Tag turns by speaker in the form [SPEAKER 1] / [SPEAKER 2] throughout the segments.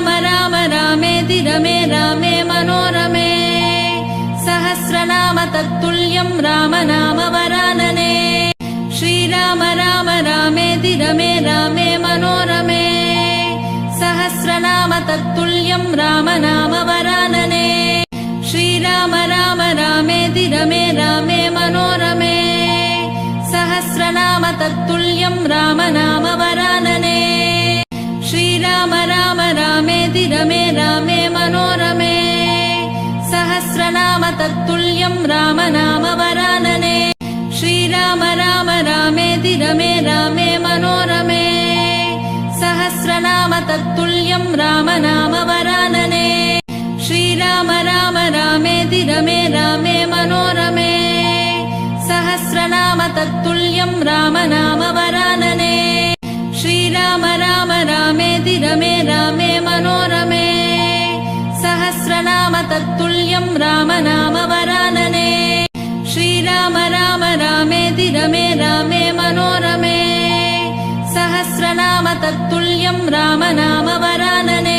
[SPEAKER 1] श्रीराम राम रामेति रमे रामे मनोरमे सहस्रनाम तत्तुल्यं राम नाम वरानने श्रीराम राम रामेति रमे रामे मनोरमे सहस्रनाम तत्तुल्यं राम नाम वरानने श्रीराम राम रामेति रमे रामे मनोरमे सहस्रनाम तत्तुल्यं राम नाम वरानने श्रीराम राम रामेति रमे रामे मनोरमे सहस्रनाम तत्तुल्यं राम नाम वरानने श्रीराम राम रामेति रमे रामे मनोरमे सहस्रनाम तत्तुल्यं राम नाम वरानने श्रीराम राम रामेति रमे रामे मनोरमे सहस्रनाम तत्तुल्यं राम नाम वरानने श्रीराम राम रामेति रमे रामे मनोरमे सहस्रनाम तत्तुल्यं राम नाम वरानने श्रीराम राम रामेति रमे रामे मनोरमे सहस्रनाम तत्तुल्यं राम नाम वरानने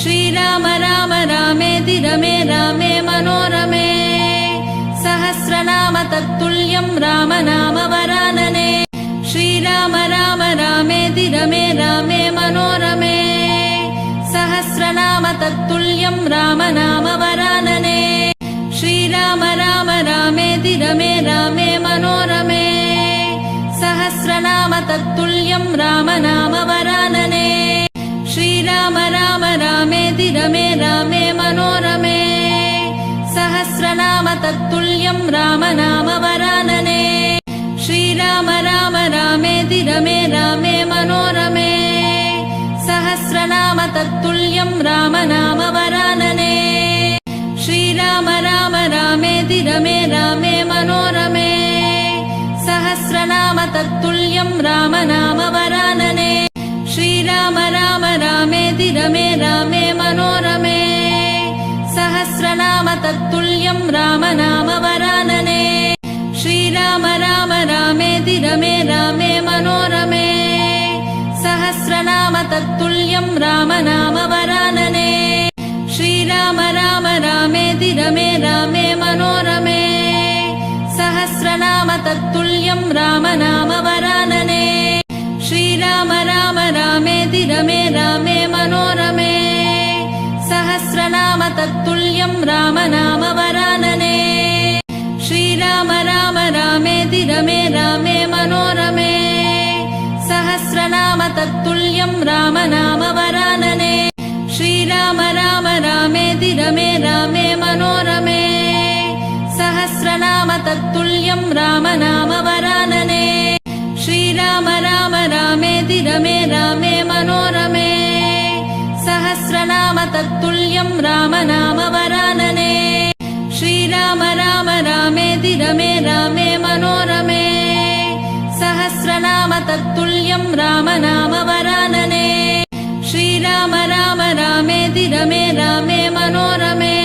[SPEAKER 1] श्रीराम राम रामेति रमे रामे मनोरमे सहस्रनाम तत्तुल्यं राम नाम वरानने श्रीराम राम रामेति रमे रामे मनोरमे सहस्रनाम तत्तुल्यं राम नाम वरानने श्रीराम राम रामेति रमे रामे मनोरमे सहस्रनाम तत्तुल्यं राम नाम वरानने श्रीराम राम रामेति रमे रामे मनोरमे सहस्रनाम तत्तुल्यं राम नाम वरानने श्रीराम राम रामेति रमे रामे मनोरमे सहस्रनाम तत्तुल्यं राम नाम वरानने श्रीराम राम रामेति रमे रामे मनोरमे सहस्रनाम तत्तुल्यं राम नाम वरानने श्रीराम राम रामेति रमे रामे मनोरमे सहस्रनाम तत्तुल्यं राम नाम वरानने श्रीराम राम रामेति रमे रामे मनोरमे सहस्रनाम तत्तुल्यं राम नाम वरानने श्रीराम राम रामेति रमे रामे मनोरमे सहस्रनाम तत्तुल्यं राम नाम वरानने श्रीराम राम रामेति रमे रामे मनोरमे सहस्रनाम तत्तुल्यं राम नाम वरानने श्रीराम राम रामेति रमे रामे मनोरमे सहस्रनाम तत्तुल्यं राम नाम वरानने श्रीराम राम रामेति रमे रामे मनोरमे सहस्रनाम तत्तुल्यं राम नाम वरानने श्रीराम राम रामेति रमे रामे मनोरमे सहस्रनाम तत्तुल्यं राम नाम वरानने श्रीराम राम रामेति रमे रामे मनोरमे सहस्रनाम तत्तुल्यं राम नाम वरानने श्रीराम राम रामेति रमे रामे मनोरमे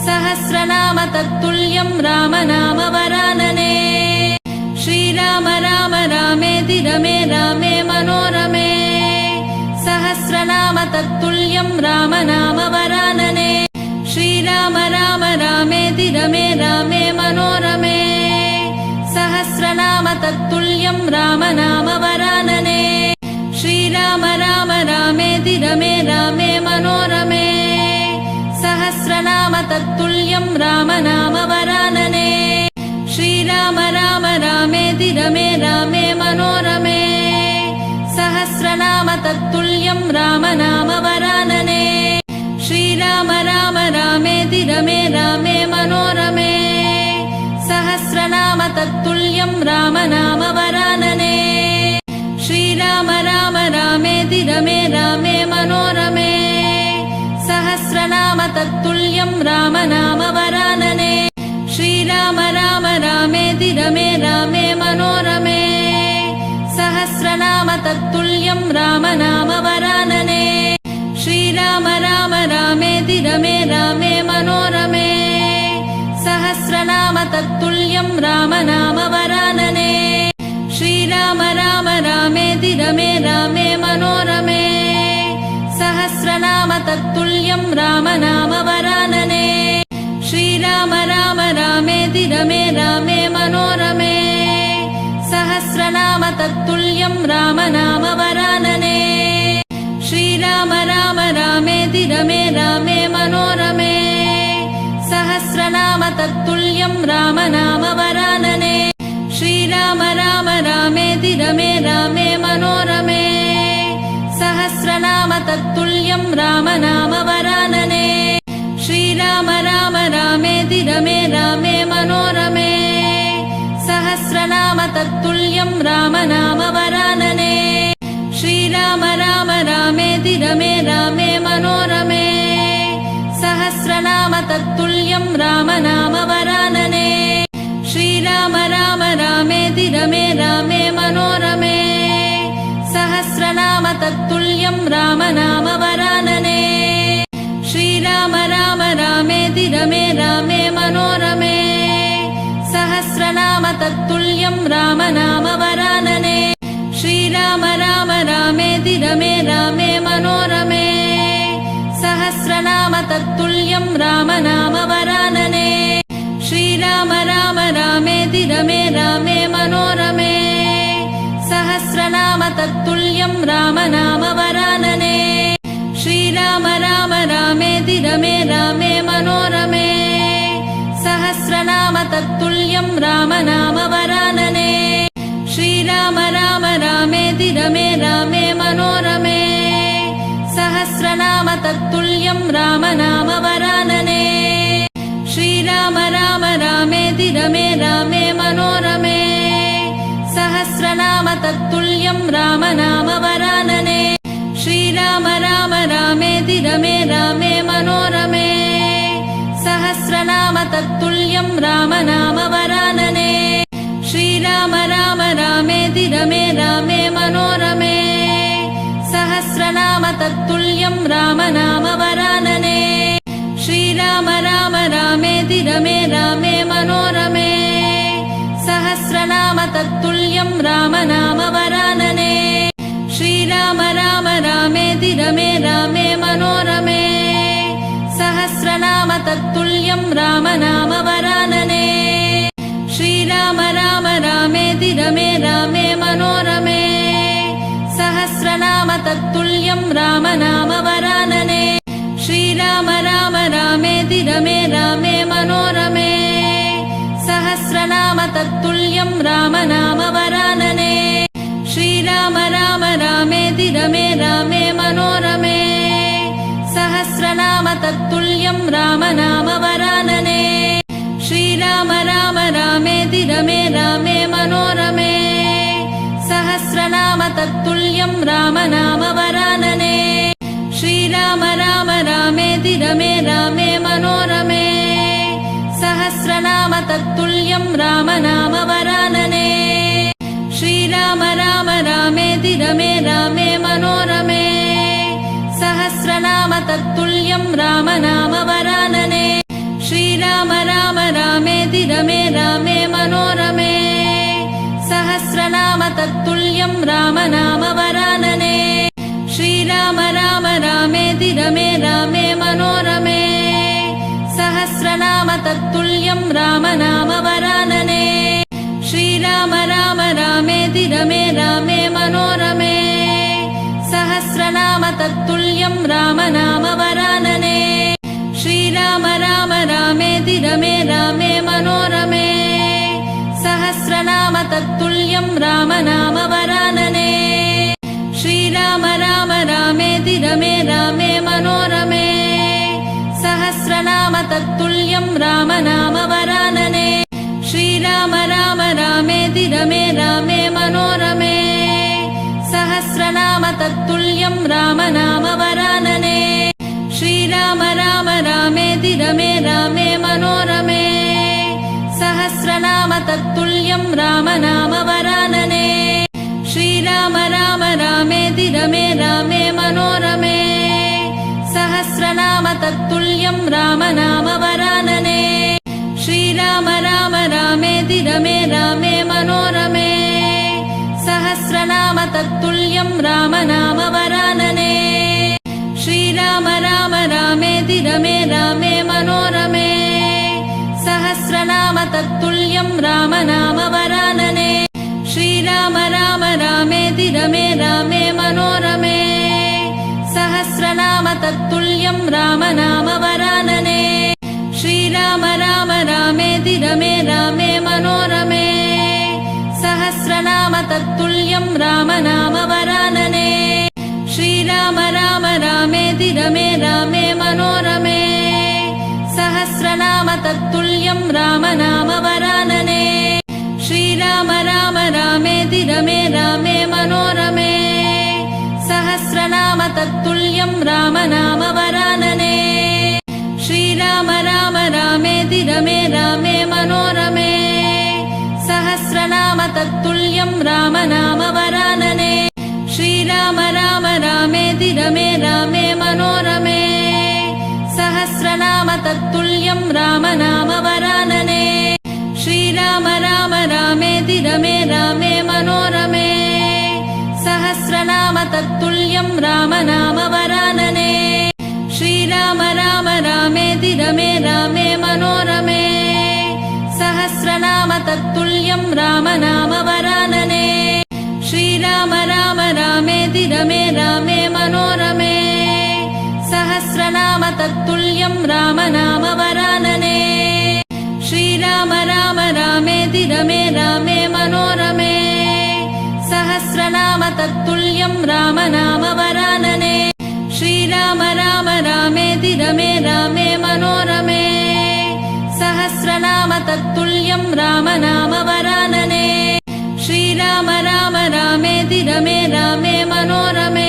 [SPEAKER 1] सहस्रनाम तत्तुल्यं राम नाम वरानने श्रीराम राम रामेति रमे रामे मनोरमे सहस्रनाम तत्तुल्यं राम नाम वरानने श्रीराम राम रामेति रमे रामे मनोरमे सहस्रनाम तत्तुल्यं राम नाम वरानने श्रीराम राम रामेति रमे रामे मनोरमे सहस्रनाम तत्तुल्यं राम नाम वरानने श्रीराम राम रामेति रमे रामे मनोरमे सहस्रनाम तत्तुल्यं राम नाम वरानने श्रीराम राम रामेति रमे रामे मनोरमे सहस्रनाम तत्तुल्यं राम नाम वरानने श्रीराम राम रामेति रमे रामे मनोरमे सहस्रनाम तत्तुल्यं राम नाम वरानने श्रीराम राम रामेति रमे रामे मनोरमे सहस्रनाम तत्तुल्यं राम नाम वरानने श्रीराम राम रामेति रमे रामे मनोरमे सहस्रनाम तत्तुल्यं राम नाम वरानने श्रीराम राम रामेति रमे रामे मनोरमे तत्तुल्यं राम नाम वरानने श्रीराम राम रामेति रमे रामे मनोरमे सहस्रनाम तत्तुल्यं राम नाम वरानने श्रीराम राम रामेति रमे रामे मनोरमे सहस्रनाम तत्तुल्यं राम नाम वरानने श्रीराम राम रामेति रमे रामे मनोरमे सहस्रनाम तत्तुल्यं राम नाम वरानने श्रीराम राम रामेति रमे रामे मनोरमे सहस्रनाम तत्तुल्यं राम नाम वरानने श्रीराम राम रामेति रमे रामे मनोरमे सहस्रनाम तत्तुल्यं राम नाम वरानने श्रीराम राम रामेति रमे रामे मनोरमे सहस्रनाम तत्तुल्यं राम नाम वरानने श्रीराम राम रामेति रमे रामे मनोरमे सहस्रनाम तत्तुल्यं राम नाम वरानने श्रीराम राम रामेति रमे रामे मनोरमे सहस्रनाम तत्तुल्यं राम नाम वरानने श्रीराम राम रामेति रमे रामे मनोरमे सहस्रनाम तत्तुल्यं राम नाम वरानने श्रीराम राम रामेति रमे रामे मनोरमे सहस्रनाम तत्तुल्यं राम नाम वरानने श्रीराम राम रामेति रमे रामे मनोरमे सहस्रनाम तत्तुल्यं राम नाम वरानने श्रीराम राम रामेति रमे रामे मनोरमे सहस्रनाम तत्तुल्यं राम नाम वरानने श्रीराम राम रामेति रमे रामे मनोरमे सहस्रनाम तत्तुल्यं राम नाम वरानने श्रीराम राम रामेति रमे रामे मनोरमे सहस्रनाम तत्तुल्यं राम नाम वरानने श्रीराम राम रामेति रमे रामे मनोरमे सहस्रनाम तत्तुल्यं राम नाम वरानने श्रीराम राम रामेति रमे रामे मनोरमे सहस्रनाम तत्तुल्यं राम नाम वरानने श्रीराम राम रामेति रमे रामे मनोरमे सहस्रनाम तत्तुल्यं राम नाम वरानने श्रीराम राम रामेति रमे रामे मनोरमे सहस्रनाम तत्तुल्यं राम नाम वरानने श्रीराम राम रामेति रमे रामे मनोरमे सहस्रनाम तत्तुल्यं राम नाम वरानने श्रीराम राम रामेति रमे रामे मनोरमे सहस्रनाम तत्तुल्यं राम नाम वरानने श्रीराम राम रामेति रमे रामे मनोरमे सहस्रनाम तत्तुल्यं राम नाम वरानने श्रीराम राम रामेति रमे रामे मनोरमे सहस्रनाम तत्तुल्यं राम नाम वरानने श्रीराम राम रामेति रमे रामे मनोरमे सहस्रनाम तत्तुल्यं राम नाम वरानने श्रीराम राम रामेति रमे रामे मनोरमे सहस्रनाम तत्तुल्यं राम नाम वरानने श्रीराम राम रामेति रमे रामे मनोरमे सहस्रनाम तत्तुल्यं राम नाम वरानने श्रीराम राम रामेति रमे रामे मनोरमे सहस्रनाम तत्तुल्यं राम नाम वरानने श्रीराम राम रामेति रमे रामे मनोरमे सहस्रनाम तत्तुल्यं राम नाम वरानने श्रीराम राम रामेति रमे रामे मनोरमे सहस्रनाम तत्तुल्यं राम नाम वरानने श्रीराम राम रामेति रमे रामे मनोरमे सहस्रनाम तत्तुल्यं राम नाम वरानने श्रीराम राम रामेति रमे रामे मनोरमे सहस्रनाम तत्तुल्यं राम नाम वरानने श्रीराम राम रामेति रमे रामे मनोरमे सहस्रनाम तत्तुल्यं राम नाम वरानने श्रीराम राम रामेति रमे रामे मनोरमे सहस्रनाम तत्तुल्यं रामनाम वरानने श्रीराम राम रामेति रमे रामे मनोरमे सहस्रनाम तत्तुल्यं रामनाम वरानने श्रीराम राम रामेति रमे रामे मनोरमे सहस्रनाम तत्तुल्यं रामनाम वरानने श्रीराम राम रामेति रमे रामे मनोरमे सहस्रनाम तत्तुल्यं रामनाम वरानने श्रीराम राम रामेति रमे रामे मनोरमे सहस्रनाम तत्तुल्यं रामनाम वरानने श्रीराम राम रामेति रमे रामे मनोरमे सहस्रनाम तत्तुल्यं रामनाम वरानने श्रीराम राम रामेति रमे रामे मनोरमे सहस्रनाम तत्तुल्यं रामनाम वरानने श्रीराम राम रामेति रमे रामे मनोरमे सहस्रनाम तत्तुल्यं रामनाम वरानने श्रीराम राम रामेति रमे रामे मनोरमे सहस्रनाम तत्तुल्यं रामनाम वरानने श्रीराम राम रामेति रमे रामे मनोरमे सहस्रनाम तत्तुल्यं रामनाम वरानने श्रीराम राम रामेति रमे रामे मनोरमे सहस्रनाम तत्तुल्यं रामनाम वरानने श्रीराम राम रामेति रमे रामे मनोरमे सहस्रनाम तत्तुल्यं रामनाम वरानने श्रीराम राम रामेति रमे रामे मनोरमे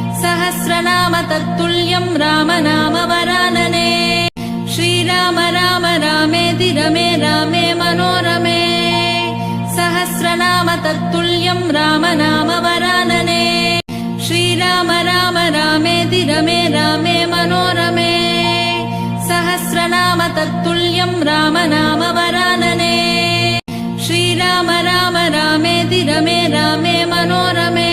[SPEAKER 1] सहस्रनाम तत्तुल्यं रामनाम वरानने श्रीराम राम रामेति रमे रामे मनोरमे सहस्रनाम तत्तुल्यं रामनाम वरानने श्रीराम राम रामेति रमे रामे मनोरमे सहस्रनाम तत्तुल्यं रामनाम वरानने श्रीराम राम रामेति रमे रामे मनोरमे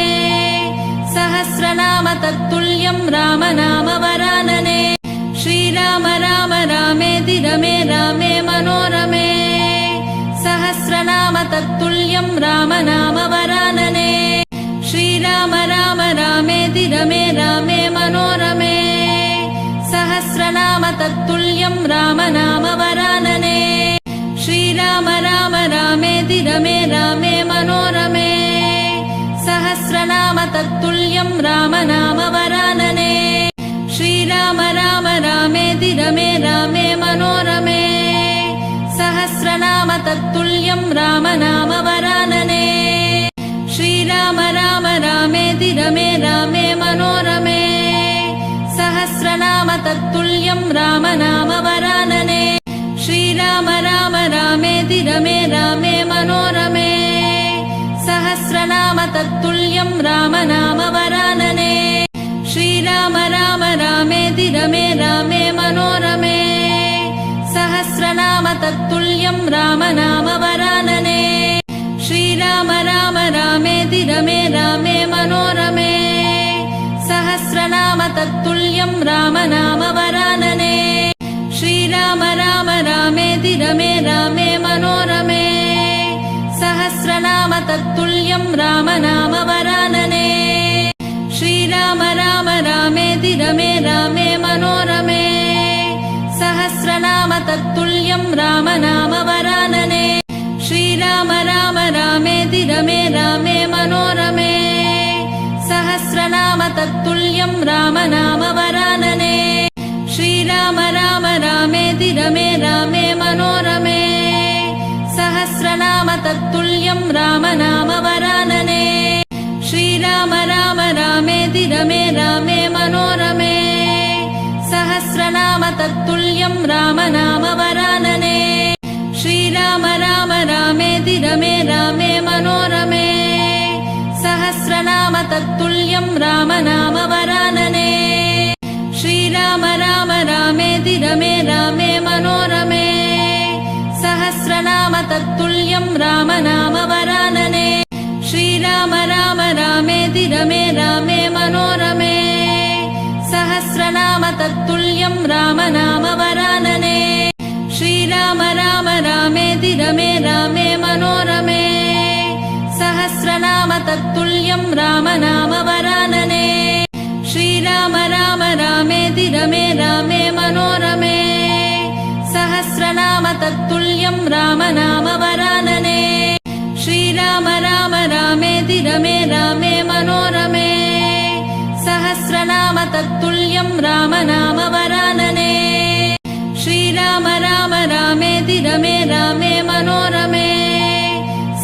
[SPEAKER 1] सहस्रनाम तत्तुल्यं रामनाम वरानने श्रीराम राम रामेति रमे रामे मनोरमे सहस्रनाम तत्तुल्यं रामनाम वरानने श्रीराम राम रामेति रमे रामे मनोरमे सहस्रनाम तत्तुल्यं रामनाम वरानने श्रीराम राम रामेति रमे रामे मनोरमे सहस्रनाम तत्तुल्यं रामनाम वरानने श्रीराम राम रामेति रमे रामे मनोरमे सहस्रनाम तत्तुल्यं रामनाम वरानने श्रीराम राम रामेति रमे रामे मनोरमे सहस्रनाम तत्तुल्यं रामनाम वरानने श्रीराम राम रामेति रमे रामे मनोरमे सहस्रनाम तत्तुल्यं रामनाम वरानने श्रीराम राम रामेति रमे रामे मनोरमे सहस्रनाम तत्तुल्यं रामनाम वरानने श्रीराम राम रामेति रमे रामे मनोरमे सहस्रनाम तत्तुल्यं रामनाम वरानने श्रीराम राम रामेति रमे रामे मनोरमे सहस्रनाम तत्तुल्यं रामनाम वरानने श्रीराम राम रामेति रमे रामे मनोरमे सहस्रनाम तत्तुल्यं रामनाम वरानने श्रीराम राम रामेति रमे रामे मनोरमे सहस्रनाम तत्तुल्यं रामनाम वरानने श्रीराम राम रामेति रमे रामे मनोरमे सहस्रनाम तत्तुल्यं रामनाम वरानने श्रीराम राम रामेति रमे रामे मनोरमे सहस्रनाम तत्तुल्यं रामनाम वरानने श्रीराम राम रामेति रमे रामे मनोरमे सहस्रनाम तत्तुल्यं रामनाम वरानने श्रीराम राम रामेति रमे रामे मनोरमे सहस्रनाम तत्तुल्यं रामनाम वरानने श्रीराम राम रामेति रमे रामे मनोरमे सहस्रनाम तत्तुल्यं राम नाम वरानने श्रीराम राम रामेति रमे रामे मनोरमे सहस्रनाम तत्तुल्यं राम नाम वरानने श्रीराम राम रामेति रमे रामे मनोरमे सहस्रनाम तत्तुल्यं राम नाम वरानने श्रीराम राम रामेति रमे रामे मनोरमे सहस्रनाम तत्तुल्यं राम नाम वरानने श्रीराम राम रामेति रमे रामे मनोरमे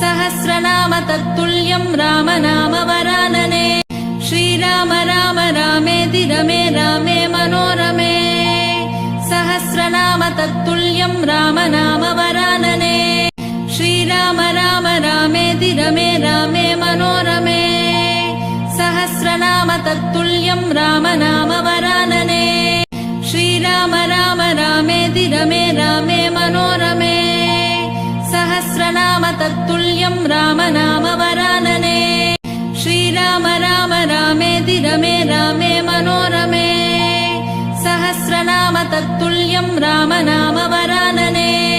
[SPEAKER 1] सहस्रनाम तत्तुल्यं राम नाम वरानने श्रीराम राम रामेति रमे रामे मनोरमे सहस्रनाम तत्तुल्यं राम नाम वरानने श्रीराम राम रामेति रमे रामे मनोरमे सहस्रनाम तत्तुल्यं राम नाम वरानने श्रीराम राम रामेति रमे रामे मनोरमे सहस्रनाम तत्तुल्यं राम नाम वरानने श्रीराम राम रामेति रमे रामे मनोरमे सहस्रनाम तत्तुल्यं राम नाम वरानने श्रीराम राम रामेति रमे रामे मनोरमे सहस्रनाम तत्तुल्यं राम नाम वरानने श्रीराम राम रामेति रमे रामे मनोरमे सहस्रनाम तत्तुल्यं राम नाम वरानने